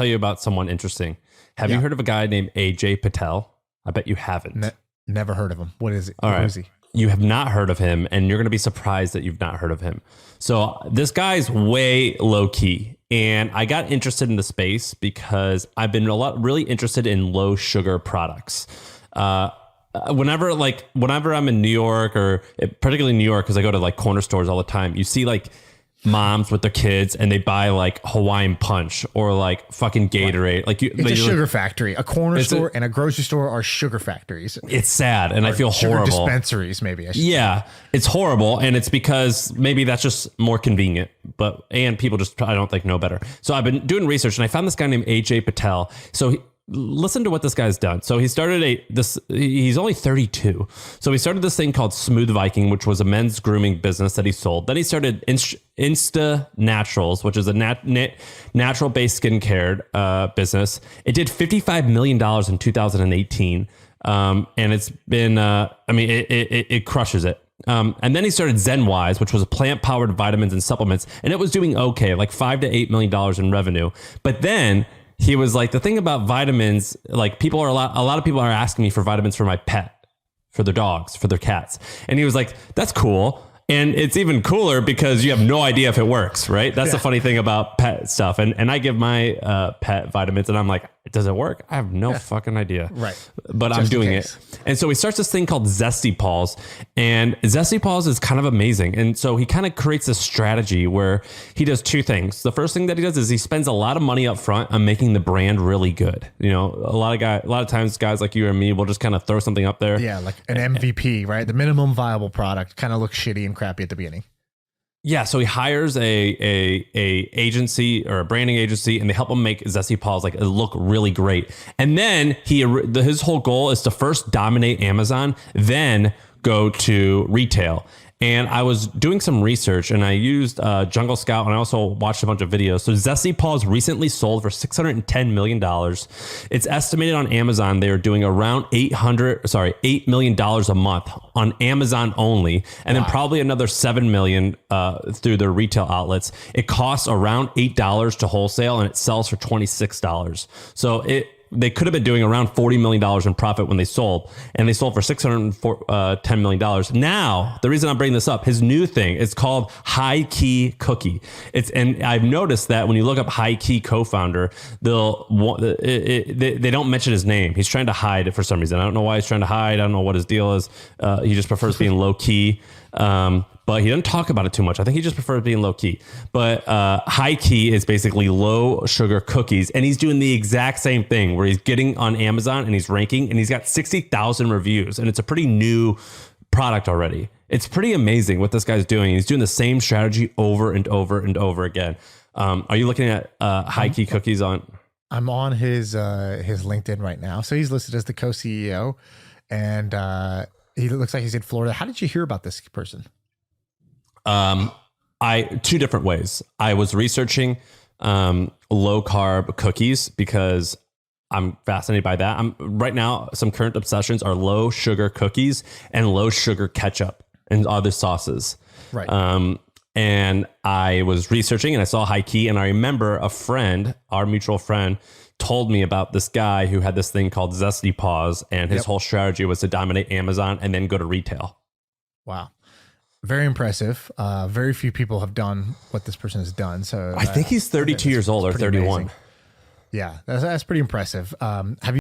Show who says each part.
Speaker 1: tell you about someone interesting. Have you heard of a guy named AJ Patel? I bet you haven't.
Speaker 2: Never heard of him. What is it?
Speaker 1: All right.
Speaker 2: Who is he?
Speaker 1: You have not heard of him, and you're going to be surprised that you've not heard of him. So this guy's way low key, and I got interested in the space because I've been really interested in low sugar products. Whenever I'm in New York, or particularly New York, because I go to like corner stores all the time, you see like moms with their kids and they buy like Hawaiian Punch or like fucking Gatorade. Like
Speaker 2: it's a sugar factory. A corner store and a grocery store are sugar factories.
Speaker 1: It's sad, and I feel
Speaker 2: sugar
Speaker 1: horrible.
Speaker 2: Dispensaries, maybe.
Speaker 1: Yeah, it's horrible, and it's because maybe that's just more convenient. And people just, I don't think, know better. So I've been doing research, and I found this guy named AJ Patel. So listen to what this guy's done. So he started he's only 32. So he started this thing called Smooth Viking, which was a men's grooming business that he sold. Then he started Insta Naturals, which is a natural based skincare business. It did $55 million in 2018. And it's been, it crushes it. And then he started ZenWise, which was a plant-powered vitamins and supplements, and it was doing okay, like $5 to $8 million in revenue. But then he was like, the thing about vitamins, like a lot of people are asking me for vitamins for my pet, for their dogs, for their cats. And he was like, that's cool. And it's even cooler because you have no idea if it works, right? That's the funny thing about pet stuff. And I give my pet vitamins, and I'm like, does it work? I have no fucking idea.
Speaker 2: Right.
Speaker 1: But just I'm doing it. And so he starts this thing called Zesty Paws. And Zesty Paws is kind of amazing. And so he kind of creates a strategy where he does two things. The first thing that he does is he spends a lot of money up front on making the brand really good. You know, a lot of times guys like you or me will just kind of throw something up there.
Speaker 2: Yeah, like an MVP, right? The minimum viable product kind of looks shitty and crappy at the beginning.
Speaker 1: Yeah, so he hires a agency or a branding agency, and they help him make Zesty Paws like look really great. And then his whole goal is to first dominate Amazon, then go to retail. And I was doing some research, and I used Jungle Scout, and I also watched a bunch of videos. So Zesty Paws recently sold for $610 million. It's estimated on Amazon they are doing around $8 million a month on Amazon only, and then probably another $7 million through their retail outlets. It costs around $8 to wholesale, and it sells for $26. So they could have been doing around $40 million in profit when they sold, and they sold for $610 million. Now, the reason I'm bringing this up, his new thing, it's called High Key Cookie. And I've noticed that when you look up High Key co-founder, they don't mention his name. He's trying to hide it for some reason. I don't know why he's trying to hide. I don't know what his deal is. He just prefers being low key. But he doesn't talk about it too much. I think he just prefers being low key. But high key is basically low sugar cookies. And he's doing the exact same thing where he's getting on Amazon and he's ranking, and he's got 60,000 reviews. And it's a pretty new product already. It's pretty amazing what this guy's doing. He's doing the same strategy over and over and over again. Are you looking at high key cookies on? I'm
Speaker 2: on his LinkedIn right now. So he's listed as the co-CEO, and he looks like he's in Florida. How did you hear about this person?
Speaker 1: Two different ways. I was researching low carb cookies because I'm fascinated by that. Right now, some current obsessions are low sugar cookies and low sugar ketchup and other sauces.
Speaker 2: Right.
Speaker 1: And I was researching, and I saw High Key, and I remember a friend, our mutual friend, told me about this guy who had this thing called Zesty Paws, and his whole strategy was to dominate Amazon and then go to retail.
Speaker 2: Wow. Very impressive. Very few people have done what this person has done. So
Speaker 1: I think he's 32 years old or 31.
Speaker 2: Amazing. Yeah, that's pretty impressive. Have you